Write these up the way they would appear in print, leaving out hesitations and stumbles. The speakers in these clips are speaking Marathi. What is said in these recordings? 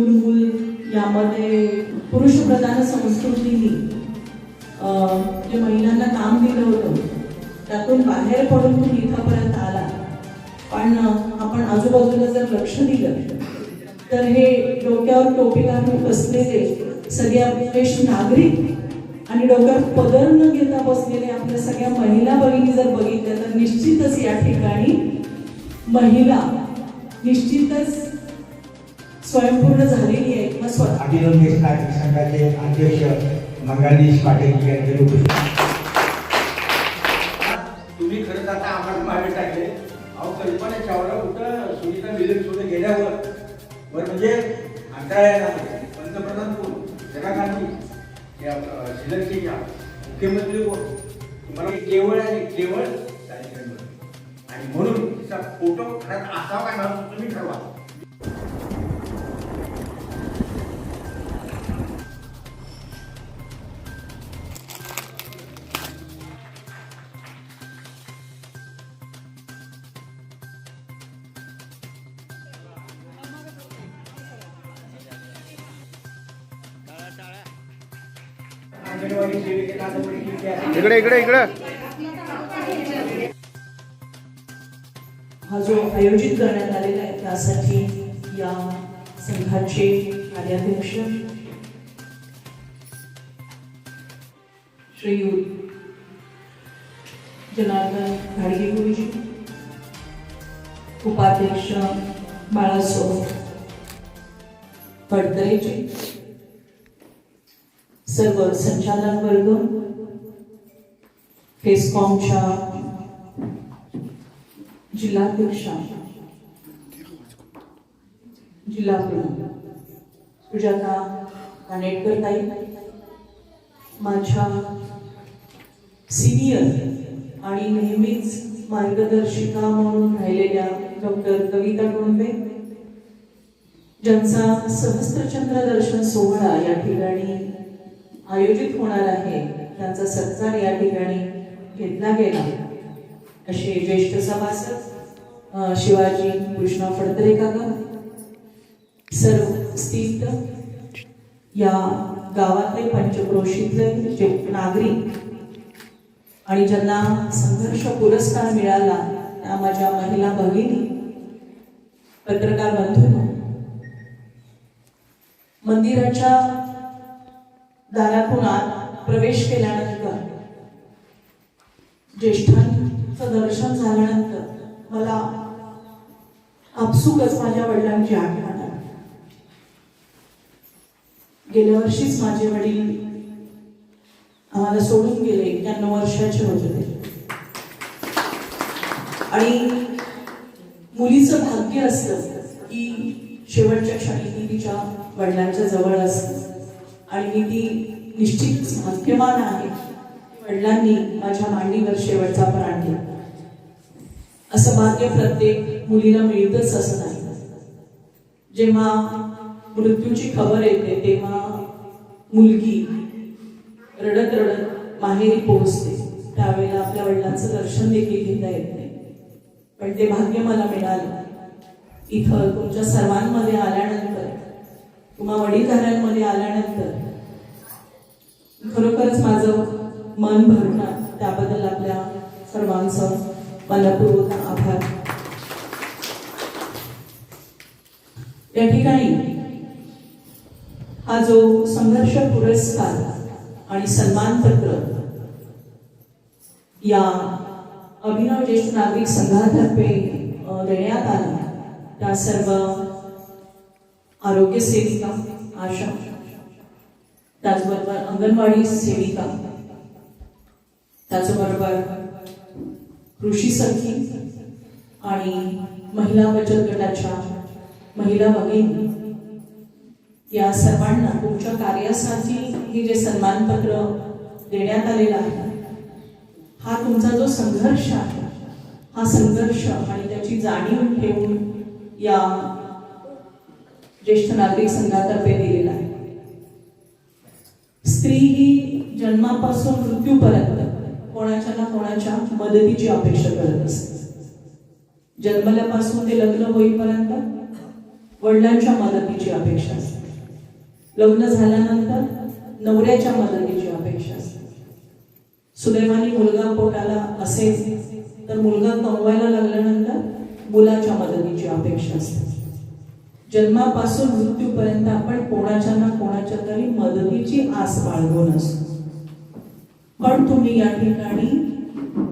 मूल यामध्ये पुरुषप्रधान संस्कृतीने जे महिलांना काम दिलं होतं त्यातून बाहेर पडून तुम्ही इथपर्यंत आला. पण आपण आजूबाजूला जर लक्ष दिलं तर हे डोक्यावर टोपी घालून बसलेले सगळे आपले नागरिक आणि डोक्यावर पदर न घेता बसलेले आपल्या सगळ्या महिला भगिनी जर बघितल्या तर निश्चितच या ठिकाणी महिला निश्चितच स्वयंपूर्ण झालेली आहे किंवा अभिनव देश नागरिक संघाचे अध्यक्ष मंगळेश पाटील यांचे तुम्ही खरंच आता आम्हाला मागे टाकले. अहो कल्पना चावला कुठं सुनीता विलियम्स मध्ये गेल्यावर म्हणजे अंतराळयानामध्ये पंतप्रधान कोण इंदिरा गांधी या श्रीलंकेच्या मुख्यमंत्री कोण तुम्हाला केवळ आणि केवळ आणि म्हणून तिचा फोटो खरंच असावा काय म्हणून तुम्ही ठरवा. इकडे इकडे इकडे हा जो आयोजित करण्यात आलेला आहे त्यासाठी या संघाचे कार्याध्यक्ष श्रीयुत जनार्दन घाडगे गुरुजी, उपाध्यक्ष बाळासाहेब फडतरेजी, सर्व संचालक वर्ग, फेस्कॉमच्या जिल्हाध्यक्षा, जिल्हा सुजाता कानेटकर ताई, माझ्या सिनियर आणि नेहमीच मार्गदर्शिका म्हणून राहिलेल्या डॉक्टर कविता कोंडे, ज्यांचा सहस्त्रचंद्र दर्शन सोहळा या ठिकाणी आयोजित होणार आहे त्यांचा सत्कार या ठिकाणी घेतला गेला. असे ज्येष्ठ सभासद शिवाजी कृष्णा फडतरे काका, सर्व स्थित या गावातले पंचक्रोशीतले जे नागरिक आणि ज्यांना संघर्ष पुरस्कार मिळाला त्या माझ्या महिला भगिनी, पत्रकार बंधूंनो, मंदिराच्या दारातून आत प्रवेश केल्यानंतर ज्येष्ठांचं दर्शन झाल्यानंतर मला आपसुकच माझ्या वडिलांची आठवण आली. गेल्या वर्षीच माझे वडील आम्हाला सोडून गेले, 91 वर्षाचे होते ते. आणि मुलीचं भाग्य असतं की शेवटच्या क्षणी ती तिच्या वडिलांच्या जवळ असते आणि ती निश्चितच भाग्यवान आहे. वडिलांनी माझ्या मांडीवर शेवटचा प्राण दिला. असं भाग्य प्रत्येक मुलीला मिळतच असं नाही. जेव्हा मृत्यूची खबर येते तेव्हा मुलगी रडत रडत माहेरी पोहोचते. त्यावेळेला आपल्या वडिलांचं दर्शन देखील घेता येत नाही. पण ते भाग्य मला मिळालं. इथं तुमच्या सर्वांमध्ये आल्यानंतर, तुम्हा वडीलधाऱ्यांमध्ये आल्यानंतर खरोखरच माझं मन भरणार. त्याबद्दल आपल्या सर्वांचं मनपूर्वक आभार. या ठिकाणी हा जो संघर्ष पुरस्कार आणि सन्मानपत्र या अभिनव ज्येष्ठ नागरिक संघातर्फे देण्यात आला, त्या सर्व आरोग्य सेविका, आशा, त्याचबरोबर अंगणवाडी सेविका, त्याचबरोबर कृषी सखी आणि महिला बचत गटाच्या महिला भगिनी, या सर्वांना तुमच्या कार्यासाठी हे जे सन्मानपत्र देण्यात आलेलं आहे, हा तुमचा जो संघर्ष आहे, हा संघर्ष आणि त्याची जाणीव ठेवून या ज्येष्ठ नागरिक संघातर्फे दिलेला आहे. स्त्री ही जन्मापासून मृत्यूपर्यंत कोणाच्या ना कोणाच्या मदतीची अपेक्षा करत असते. जन्मल्यापासून ते लग्न होईपर्यंत, वडिलांच्या मदतीची अपेक्षा असते, लग्न झाल्यानंतर नवऱ्याच्या मदतीची अपेक्षा असते. सुदैवाने मुलगा पोटाला असेल तर मुलगा कमवायला लागल्यानंतर मुलाच्या मदतीची अपेक्षा असते. जन्मापासून मृत्यूपर्यंत आपण कोणाच्या ना कोणाच्या तरी मदतीची आस बाळगून असतो. पण तुम्ही या ठिकाणी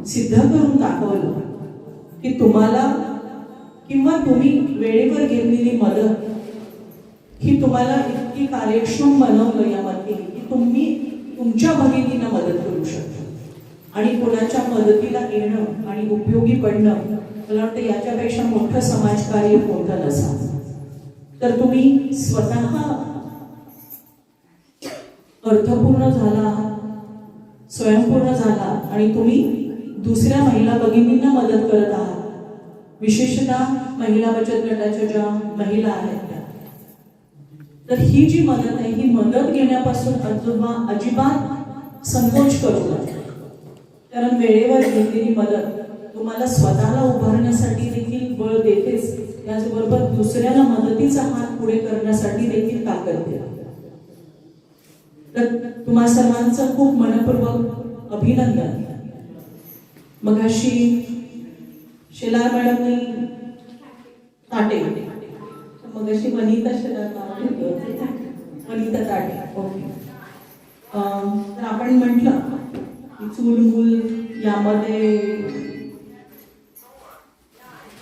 सिद्ध करून दाखवलं की तुम्हाला किंवा तुम्ही वेळेवर घेतलेली मदत ही तुम्हाला इतकी कार्यक्षम बनवलं यामध्ये की तुम्ही तुमच्या भगिनींना मदत करू शकता. आणि कोणाच्या मदतीला येणं आणि उपयोगी पडणं, मला वाटतं याच्यापेक्षा मोठं समाजकार्य कोणतं नसावं. तर तुम्ही स्वतः अर्थपूर्ण झाला, स्वयंपूर्ण झाला आणि तुम्ही दुसऱ्या महिला भगिनींना मदत करत आहात. विशेषतः महिला बचत गटाच्या ज्या महिला आहेत त्या, तर ही जी मदत आहे ही मदत घेण्यापासून अजिबात संकोच करू नका. कारण वेळेवर घेतलेली मदत तुम्हाला स्वतःला उभारण्यासाठी देखील बळ देतेच, त्याचबरोबर दुसऱ्याला मदतीचा हात पुढे करण्यासाठी देखील ताकद देते. तर तुम्हा सर्वांचं खूप मनपूर्वक अभिनंदन. मगाशी शेलार मॅडमनी ताटे, मगाशी वनिता शेलार नाव घेतलं, वनिता ताटे. ओके. तर आपण म्हटलं की चूल मूल यामध्ये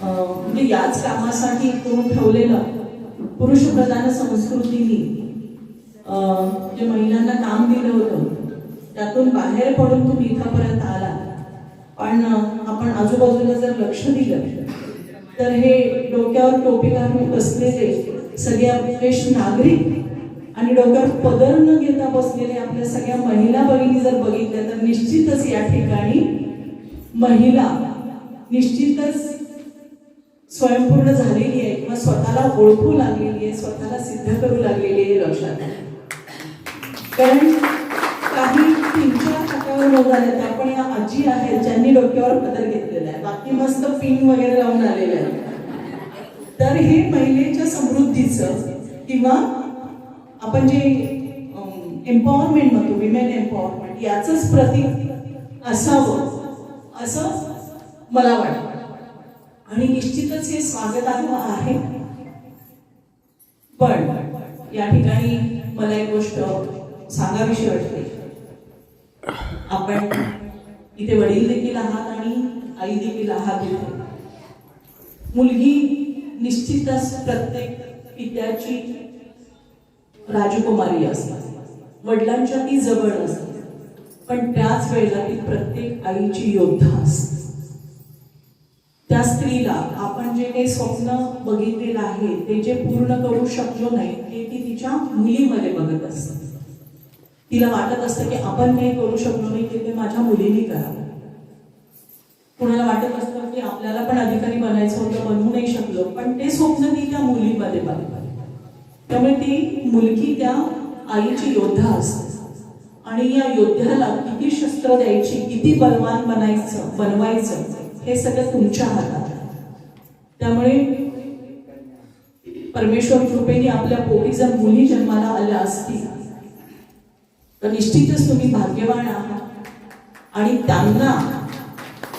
म्हणजे याच कामासाठी करून ठेवलेलं पुरुषप्रधान संस्कृतीने जे महिलांना काम दिलं होतं त्यातून बाहेर पडून तुम्ही इथपर्यंत आला. पण आपण आजूबाजूला जर लक्ष दिलं तर हे डोक्यावर टोपी घालून बसलेले सगळे आपले ज्येष्ठ नागरिक आणि डोक्यावर पदर न घेता बसलेले आपल्या सगळ्या महिला भगिनी जर बघितल्या तर निश्चितच या ठिकाणी महिला निश्चितच स्वयंपूर्ण झालेली आहे किंवा स्वतःला ओळखू लागलेली आहे, स्वतःला सिद्ध करू लागलेली आहे. लक्षात आहे. कारण काही 3-4 हातावर मोजाले त्या पण या आजी आहेत ज्यांनी डोक्यावर पदर घेतलेला आहे, बाकी मस्त पिन वगैरे लावून आलेले आहे. तर हे महिलेच्या समृद्धीचं किंवा आपण जे एम्पॉवरमेंट म्हणतो, विमेन एम्पॉवरमेंट, याचंच प्रतीक असावं असं मला वाटतं. आणि निश्चितच हे स्वागतार्ह आहे. पण या ठिकाणी मला एक गोष्ट सांगावीशी वाटते. आपण इथे वडील देखील आहात आणि आई देखील आहात. मुलगी निश्चितच प्रत्येक पित्याची राजकुमारी असते, वडिलांच्या ती जवळ असते, पण त्याच वेळेला ती प्रत्येक आईची योद्धा असते. त्या स्त्रीला आपण जे काही स्वप्न बघितलेलं आहे ते जे पूर्ण करू शकलो नाही ते ती तिच्या मुलीमध्ये बघत असते. तिला वाटत असतं की आपण काही करू शकलो नाही ते माझ्या मुलीने करावं. कुणाला वाटत असतं की आपल्याला पण अधिकारी बनायचं होतं, बनवू नाही शकलो, पण ते स्वप्न ती त्या मुलीमध्ये बघतात. त्यामुळे ती मुलगी त्या आईची योद्धा असते आणि या योद्ध्याला किती शस्त्र द्यायची, किती बलवान बनवायचं हे सगळं तुमच्या हातात. त्यामुळे परमेश्वर कृपेने आपल्या पोटी जर मुली जन्माला आल्या असतील तर निश्चितच तुम्ही भाग्यवान आहात. आणि त्यांना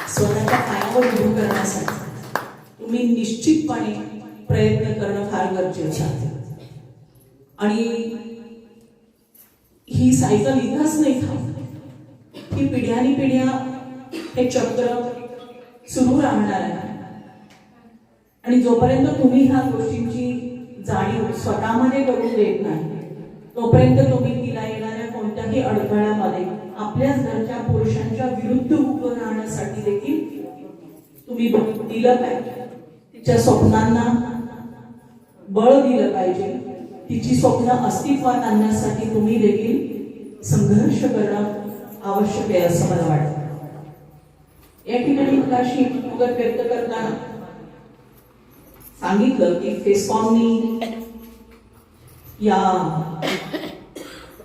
स्वतःच्या पायावर उभं करण्यासाठी तुम्ही निश्चितपणे प्रयत्न करणं फार गरजेचं आहे. आणि ही सायकल इथंच नाही थांबत, ही पिढ्यानी पिढ्या हे चक्र सुरू राहणार आहे. आणि जोपर्यंत तुम्ही ह्या गोष्टींची जाणीव स्वतःमध्ये करून देत नाही तोपर्यंत तुम्ही तिला येणाऱ्या कोणत्याही अडथळ्यामध्ये आपल्याच घरच्या पुरुषांच्या विरुद्ध उभं राहण्यासाठी देखील तुम्ही दिलं पाहिजे. तिच्या स्वप्नांना बळ दिलं पाहिजे. तिची स्वप्न अस्तित्वात आणण्यासाठी तुम्ही देखील संघर्ष करणं आवश्यक आहे असं मला वाटतं. या ठिकाणी मला अशी मत व्यक्त करताना सांगितलं की फेस्कॉमनी या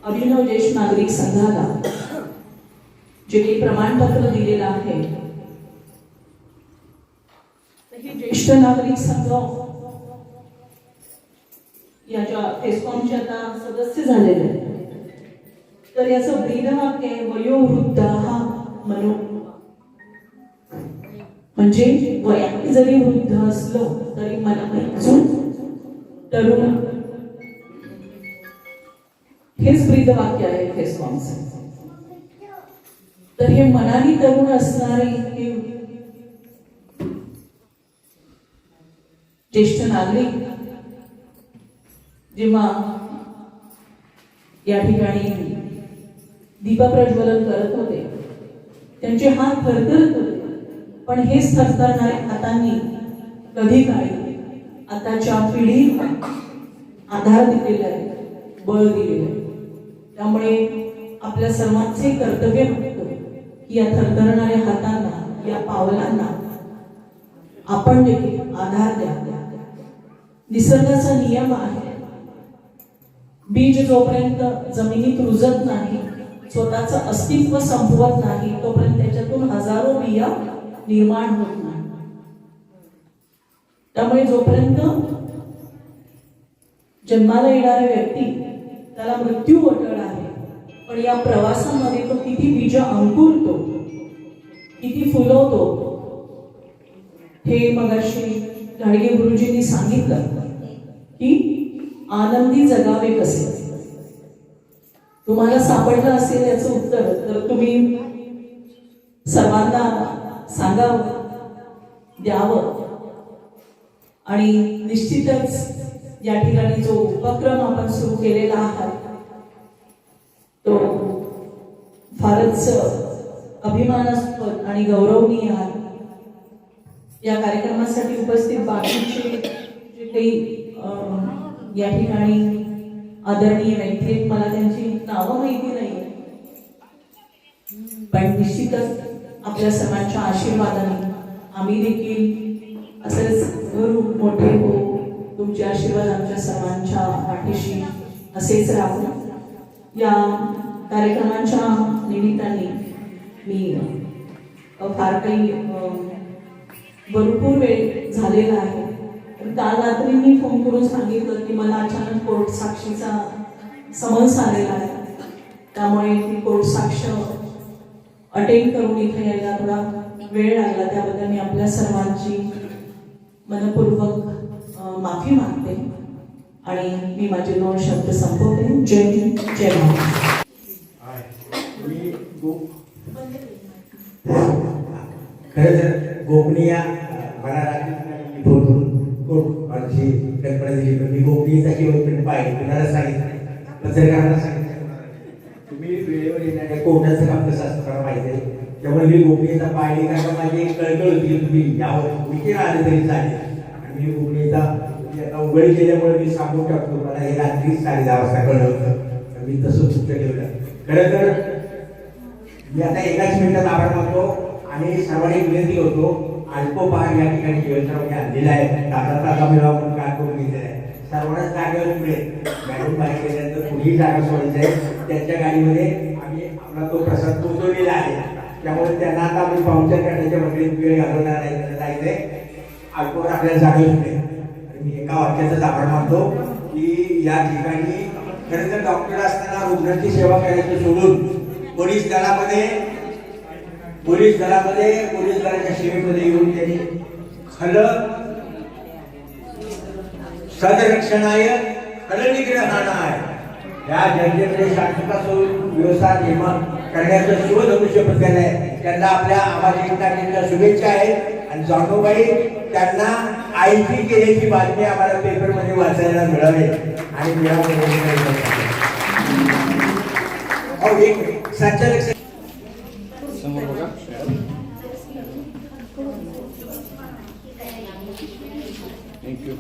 अभिनव ज्येष्ठ नागरिक संघाला जे काही प्रमाणपत्र दिलेलं आहे हे ज्येष्ठ नागरिक संघ याच्या फेसकॉमचे आता सदस्य झालेले आहेत. तर याचं ब्रीदवाक्य आहे वयोवृद्ध हा मनो, म्हणजे वयाने जरी वृद्ध असलो तरी मला तरुण, हेच ब्रीदवाक्य आहे फेसकॉमचं. तर हे मनाने तरुण असणारे हे ज्येष्ठ नागरिक जेव्हा या ठिकाणी दीपप्रज्वलन करत होते त्यांचे हात थरथरत होते, पण हेच थरथरणाऱ्या हातांनी कधी काळी आताच्या पिढीला आधार दिलेला आहे, बळ दिलेलं आहे. त्यामुळे आपल्या सर्वांचे कर्तव्य म्हणतो की या थरथरणाऱ्या हातांना, या पावलांना आपण देखील आधार द्या. निसर्गाचा नियम आहे, बीज जोपर्यंत जमिनीत रुजत नाही, स्वतःचं अस्तित्व संपवत नाही, तोपर्यंत त्याच्यातून हजारो बिया निर्माण होत नाही. त्यामुळे जोपर्यंत जन्माला येणाऱ्या व्यक्ती त्याला मृत्यू अटळ आहे, पण या प्रवासामध्ये तो किती बीज अंकुरतो, किती फुलवतो, हे मगाशी घाडगे गुरुजींनी सांगितलं की आनंदी जगावे कसे. तुम्हाला सापडलं असेल याचं उत्तर तर तुम्ही सर्वांना सांगावं, द्यावं. आणि निश्चितच या ठिकाणी जो उपक्रम आपण सुरू केलेला आहात तो फारच अभिमानास्पद आणि गौरवनीय आहे. या कार्यक्रमासाठी उपस्थित बाकीचे जे काही या ठिकाणी आदरणीय व्यक्ती आहेत, मला त्यांची नावं माहिती नाही, पण निश्चितच आपल्या सर्वांच्या आशीर्वादाने आम्ही देखील असेच भरून मोठे हो. तुमचे आशीर्वाद आमच्या सर्वांच्या पाठीशी असेच राहू. या कार्यक्रमाच्या निमित्ताने मी फार काही भरपूर वेळ झालेला आहे. काल रात्री मी फोन करून सांगितलं की मला अचानक कोर्ट साक्षीचा समन्स आलेला आहे, त्यामुळे ती कोर्ट साक्ष अटेंड करून इथे यायला थोडा वेळ लागला. त्याबद्दल मी आपल्या सर्वांची मनपूर्वक माफी मागते आणि मी माझे 2 शब्द संपवते. जय हिंद, जय महाराष्ट्र. खरं तर गोपनीय मला रात्री फोन करून माझी कल्पना दिली, पण मी गोपनीयता केवळ पाहिजे कुणाला सांगितलं, पत्रकारांना सांगितलं. तुम्ही वेळेवर येणाऱ्या कोर्टाचं काम कसं असतं मला माहिती आहे, त्यामुळे मी गोपनीयता पाहिली. कारण माझी एक कळकळ होती की तुम्ही यावं उशीर आले तरी चालेल. आणि मी गोपनीयता आता उघडी केल्यामुळे मी सांगून टाकतो, मला हे रात्री 10:30 वाजता कळलं होतं, मी तसं सुद्धा ठेवलं. खरं तर मी आता एकाच मिनिटात आभार मानतो आणि सर्वांनी विनंती होतो, अल्पोपहार या ठिकाणी जेवणामध्ये आणलेला आहे, ताजा मेवा म्हणून काय करून घेतलेला आहे. सर्वांनाच जागेवर मिळेल. मॅडम बाहेर गेल्यानंतर कुठेही जागा सोडायची आहे, त्यांच्या गाडीमध्ये आम्ही आपला तो प्रसाद पोहोचवलेला आहे. त्यामुळे त्यांना आता आम्ही पाहुणचार करण्याच्या मंडळीत वेळ घालवणार नाही, त्यांना जायचंय. अल्पोपहार आपल्याला जागेवर मिळेल. आणि मी एका वाक्याचाच आभार मानतो की या ठिकाणी खरं तर डॉक्टर असताना रुग्णांची सेवा करायचं सोडून पोलीस दलाच्या सेवेमध्ये येऊन त्यांनी सदरक्षणाय खलनिग्रहणाय या जनतेकडे शांतता व्यवस्था निर्माण करण्याचं शिवधनुष्य पटकन आहे. त्यांना आपल्या आवाज शुभेच्छा आहेत. आणि जानूबाई त्यांना आयटी केल्याची बातमी आम्हाला पेपरमध्ये वाचायला मिळाली आणि एक संचालक थँक्यू.